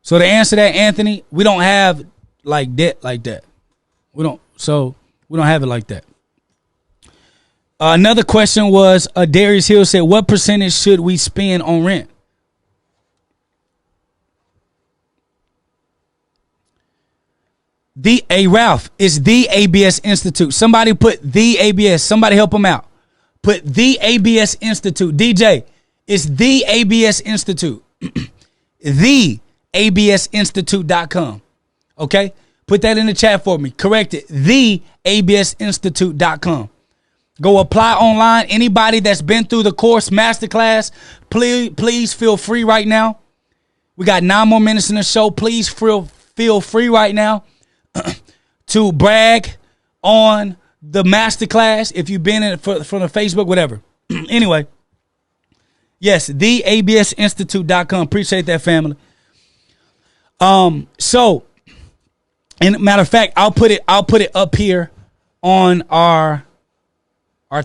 So to answer that, Anthony, we don't have like debt like that. We don't have it like that. Another question was, Darius Hill said, what percentage should we spend on rent? Ralph, it's the ABS Institute. Somebody put the ABS. Somebody help them out. Put the ABS Institute. DJ, it's the ABS Institute. The absinstitute.com. Okay? Put that in the chat for me. Correct it. The absinstitute.com. Go apply online. Anybody that's been through the course masterclass, please feel free right now. We got 9 more minutes in the show. Please feel free right now to brag on the masterclass if you've been in it from the Facebook, whatever. Anyway, yes, theabsinstitute.com. Appreciate that, family. So, and matter of fact, I'll put it up here on our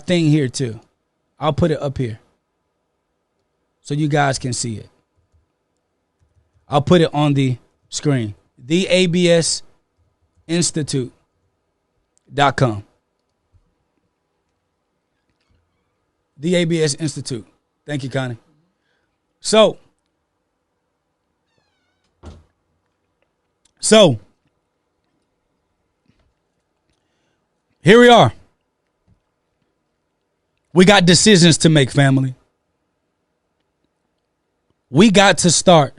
thing here too. I'll put it up here so you guys can see it. I'll put it on the screen. theabsinstitute.com. The ABS Institute. Thank you, Connie. So here we are. We got decisions to make, family. We got to start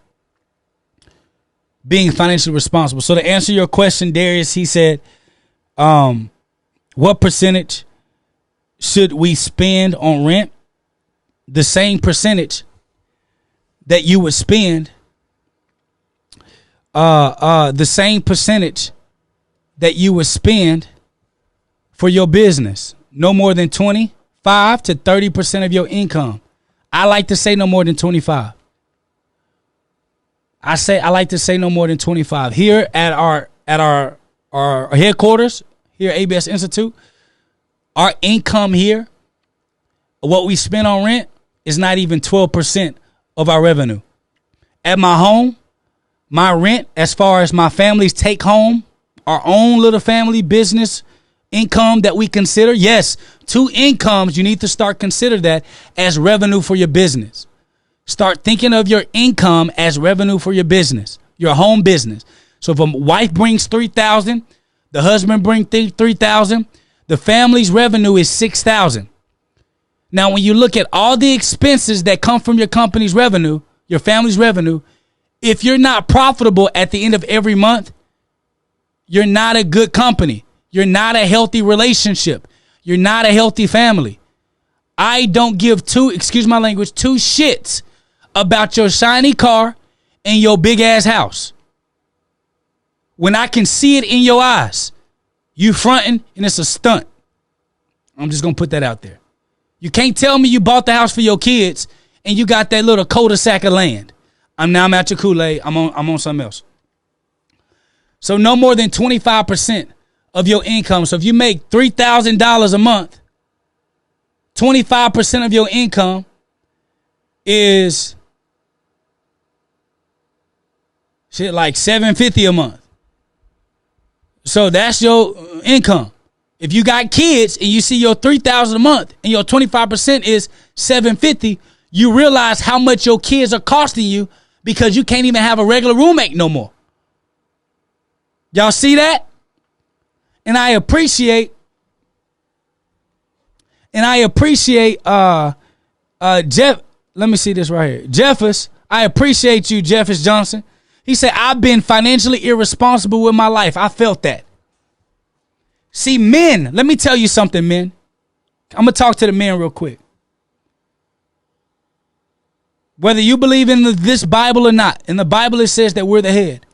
being financially responsible. So to answer your question, Darius, he said, what percentage should we spend on rent? The same percentage that you would spend, the same percentage that you would spend for your business. No more than 25 to 30% of your income. I like to say no more than 25. I like to say no more than 25. Here at our headquarters, here at ABS Institute, our income here, what we spend on rent, is not even 12% of our revenue. At my home, my rent, as far as my family's take home, our own little family business income that we consider, yes, 2 incomes, you need to start consider that as revenue for your business. Start thinking of your income as revenue for your business, your home business. So if a wife brings $3,000, the husband brings $3,000, the family's revenue is $6,000. Now, when you look at all the expenses that come from your company's revenue, your family's revenue, if you're not profitable at the end of every month, you're not a good company. You're not a healthy relationship. You're not a healthy family. I don't give two shits about your shiny car and your big ass house. When I can see it in your eyes, you fronting and it's a stunt. I'm just going to put that out there. You can't tell me you bought the house for your kids and you got that little cul-de-sac of land. I'm at your Kool-Aid. I'm on something else. So no more than 25% of your income. So if you make $3,000 a month, 25% of your income is shit like $750 a month. So that's your income. If you got kids and you see your $3,000 a month and your 25% is $750, you realize how much your kids are costing you because you can't even have a regular roommate no more. Y'all see that? And I appreciate Jeff. Let me see this right here. Jeffers, I appreciate you, Jeffers Johnson. He said, I've been financially irresponsible with my life. I felt that. See, men, let me tell you something, men. I'm going to talk to the men real quick. Whether you believe in this Bible or not, in the Bible it says that we're the head.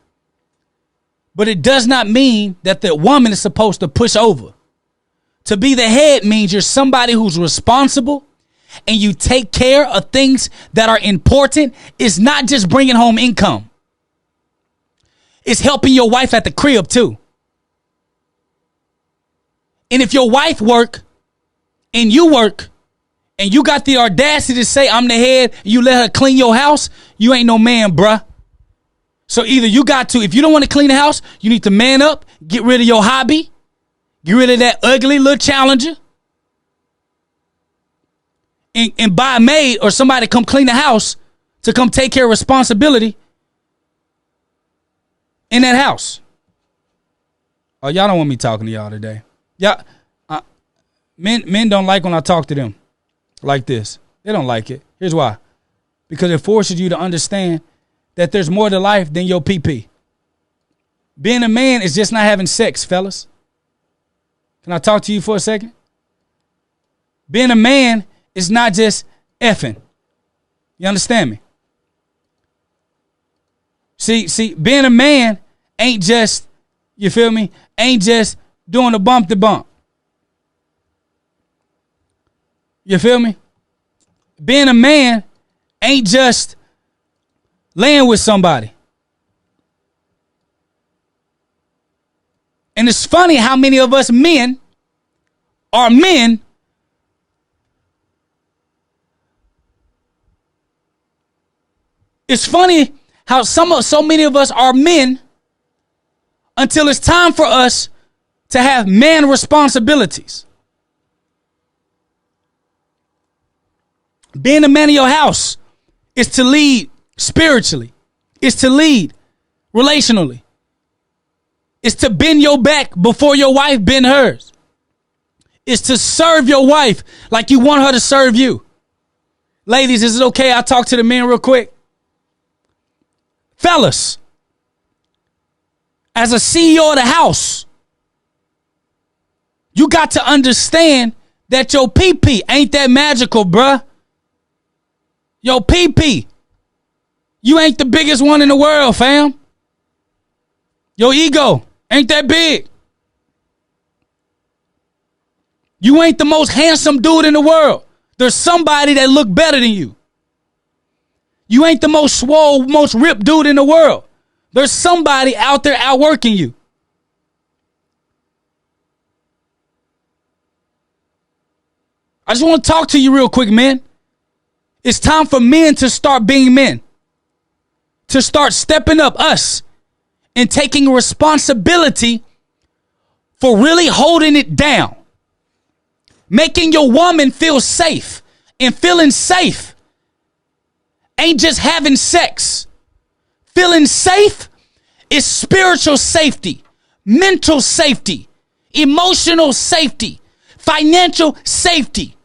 But it does not mean that the woman is supposed to push over. To be the head means you're somebody who's responsible and you take care of things that are important. It's not just bringing home income. It's helping your wife at the crib too. And if your wife work and you work and you got the audacity to say, I'm the head, you let her clean your house, you ain't no man, bruh. So either you got to, if you don't want to clean the house, you need to man up, get rid of your hobby, get rid of that ugly little challenger, and buy a maid or somebody to come clean the house to come take care of responsibility in that house. Oh, y'all don't want me talking to y'all today. Yeah, men don't like when I talk to them like this. They don't like it. Here's why. Because it forces you to understand that there's more to life than your PP. Being a man is just not having sex, fellas. Can I talk to you for a second? Being a man is not just effing. You understand me? See, being a man ain't just, you feel me? Ain't just doing a bump to bump. You feel me? Being a man ain't just laying with somebody. And it's funny how many of us men are men It's funny how so many of us are men until it's time for us to have man responsibilities. Being a man of your house is to lead spiritually. It's to lead relationally. It's to bend your back before your wife bend hers. It's to serve your wife like you want her to serve you. Ladies, is it okay I talk to the men real quick? Fellas, as a CEO of the house, you got to understand that your PP ain't that magical, bruh. Your PP, you ain't the biggest one in the world, fam. Your ego ain't that big. You ain't the most handsome dude in the world. There's somebody that look better than you. You ain't the most swole, most ripped dude in the world. There's somebody out there outworking you. I just want to talk to you real quick, man. It's time for men to start being men. To start stepping up, us, and taking responsibility for really holding it down. Making your woman feel safe. And feeling safe ain't just having sex. Feeling safe is spiritual safety, mental safety, emotional safety, financial safety.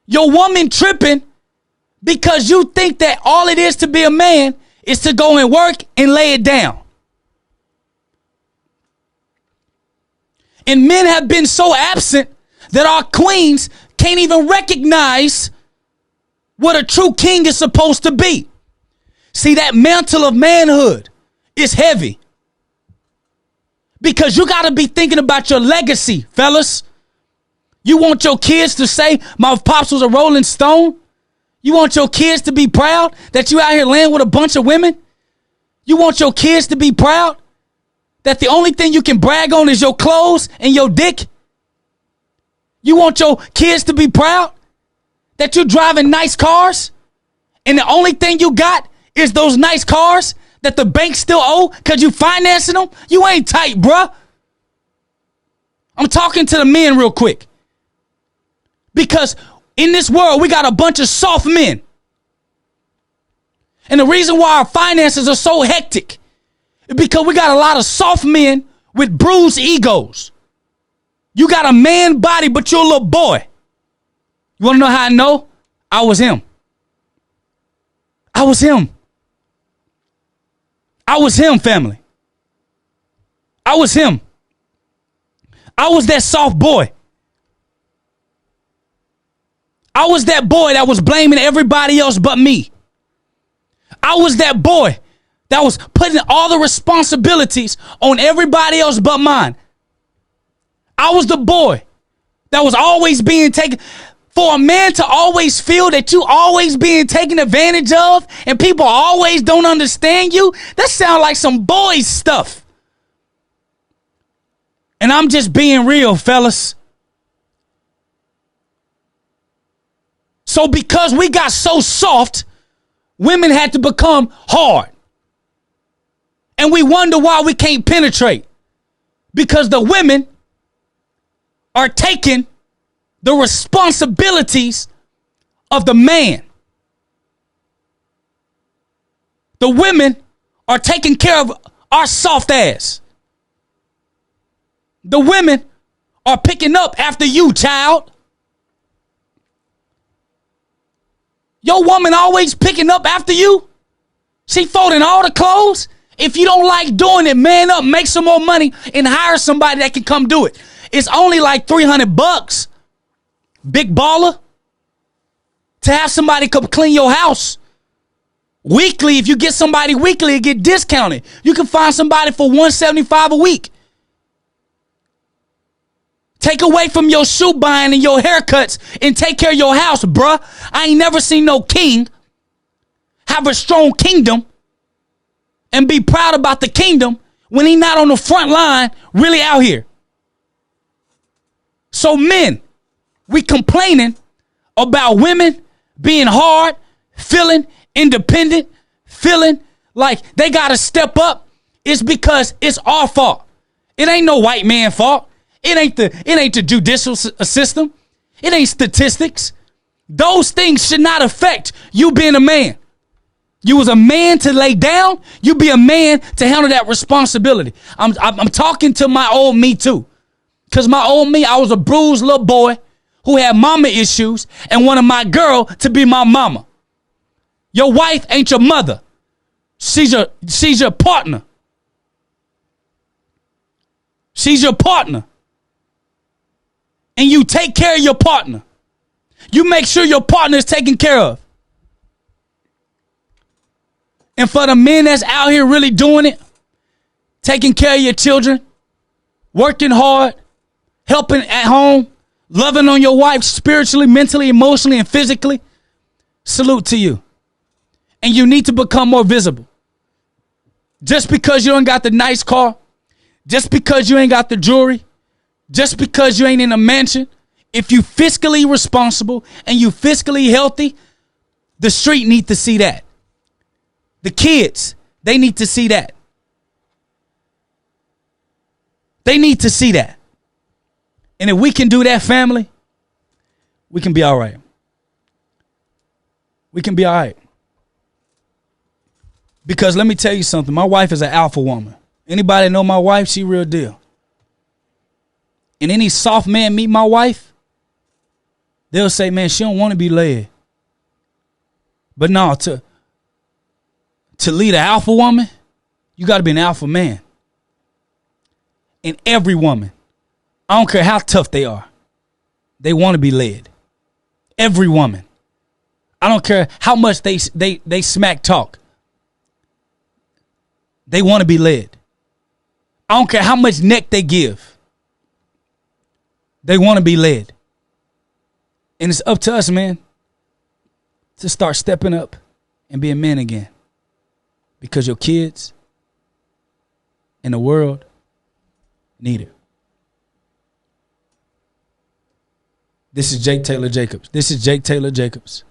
Your woman tripping because you think that all it is to be a man is to go and work and lay it down. And men have been so absent that our queens can't even recognize what a true king is supposed to be. See, that mantle of manhood is heavy. Because you got to be thinking about your legacy, fellas. You want your kids to say, my pops was a Rolling Stone? You want your kids to be proud that you out here laying with a bunch of women? You want your kids to be proud that the only thing you can brag on is your clothes and your dick? You want your kids to be proud that you're driving nice cars and the only thing you got is those nice cars that the bank still owe because you financing them? You ain't tight, bruh. I'm talking to the men real quick. Because in this world, we got a bunch of soft men. And the reason why our finances are so hectic is because we got a lot of soft men with bruised egos. You got a man body, but you're a little boy. You want to know how I know? I was him. I was him. I was him, family. I was him. I was that soft boy. I was that boy that was blaming everybody else but me. I was that boy that was putting all the responsibilities on everybody else but mine. I was the boy that was always being taken. For a man to always feel that you always being taken advantage of and people always don't understand you, that sounds like some boy stuff. And I'm just being real, fellas. So because we got so soft, women had to become hard. And we wonder why we can't penetrate. Because the women are taking the responsibilities of the man. The women are taking care of our soft ass. The women are picking up after you, child. Your woman always picking up after you. She folding all the clothes. If you don't like doing it, man up, make some more money and hire somebody that can come do it. It's only like $300, big baller, to have somebody come clean your house. Weekly, if you get somebody weekly, it get discounted. You can find somebody for $175 a week. Take away from your shoe buying and your haircuts and take care of your house, bruh. I ain't never seen no king have a strong kingdom and be proud about the kingdom when he not on the front line really out here. So men, we complaining about women being hard, feeling independent, feeling like they got to step up. It's because it's our fault. It ain't no white man fault. It ain't the judicial system. It ain't statistics. Those things should not affect you being a man. You was a man to lay down. You be a man to handle that responsibility. I'm talking to my old me too. Because my old me, I was a bruised little boy who had mama issues and wanted my girl to be my mama. Your wife ain't your mother. She's your partner. She's your partner. And you take care of your partner. You make sure your partner is taken care of. And for the men that's out here really doing it, taking care of your children, working hard, helping at home, loving on your wife spiritually, mentally, emotionally, and physically, salute to you. And you need to become more visible. Just because you ain't got the nice car, just because you ain't got the jewelry, just because you ain't in a mansion, if you fiscally responsible and you fiscally healthy, the street need to see that. The kids, they need to see that. They need to see that. And if we can do that, family, we can be all right. We can be all right. Because let me tell you something. My wife is an alpha woman. Anybody know my wife? She real deal. And any soft man meet my wife, they'll say, man, she don't want to be led. But no, to lead an alpha woman, you got to be an alpha man. And every woman, I don't care how tough they are, they want to be led. Every woman. I don't care how much they smack talk. They want to be led. I don't care how much neck they give. They want to be led. And it's up to us, man, to start stepping up and being men again. Because your kids and the world need it. This is Tayler Jacobs. This is Tayler Jacobs.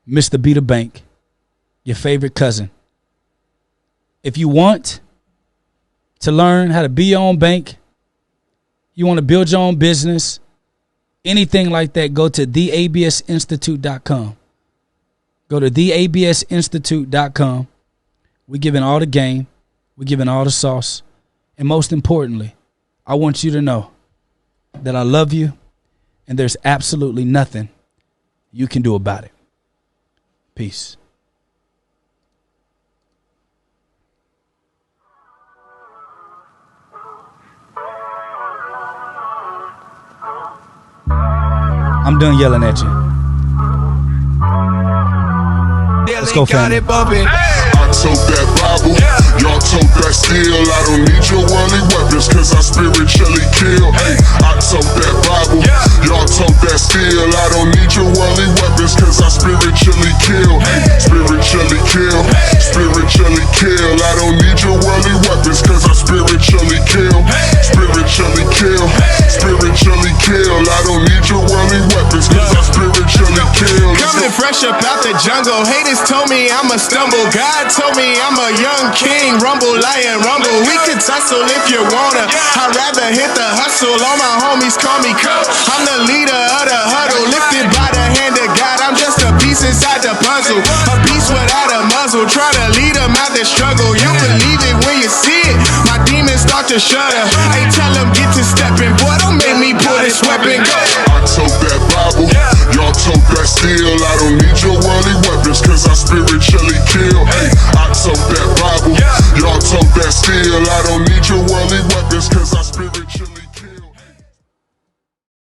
Mr. Be the Bank. Your favorite cousin. If you want, to learn how to be your own bank, you want to build your own business, anything like that, go to theabsinstitute.com. Go to theabsinstitute.com. We're giving all the game. We're giving all the sauce. And most importantly, I want you to know that I love you and there's absolutely nothing you can do about it. Peace. I'm done yelling at you. Let's go, family. I tote that Bible, y'all tote that steel. I don't need your worldly weapons, cause I spiritually kill. Hey, I tote that Bible, y'all tote that steel. I don't need your worldly weapons, cause I spiritually kill. Spiritually kill, spiritually kill. I don't need your worldly weapons, cause I spiritually kill. Spiritually kill, spiritually kill. I don't need your worldly weapons, cause I spiritually kill. Coming fresh up out the jungle, haters told me I'ma stumble. God told me I'm a young king, rumble, lion, rumble. We could tussle if you wanna. I'd rather hit the hustle. All my homies call me coach. I'm the leader of the huddle, lifted by the hand of God. I'm just a piece inside the puzzle, a piece without a muzzle. Try to lead them out the struggle. You believe it when you see it. My demons start to shudder. Hey, tell them get to stepping. Boy, don't make me pull this weapon. Go. I tote that Bible, y'all tote that steel. I don't need your worldly weapons, cause I spiritually kill. Hey, I tote that Bible, y'all tote that steel. I don't need your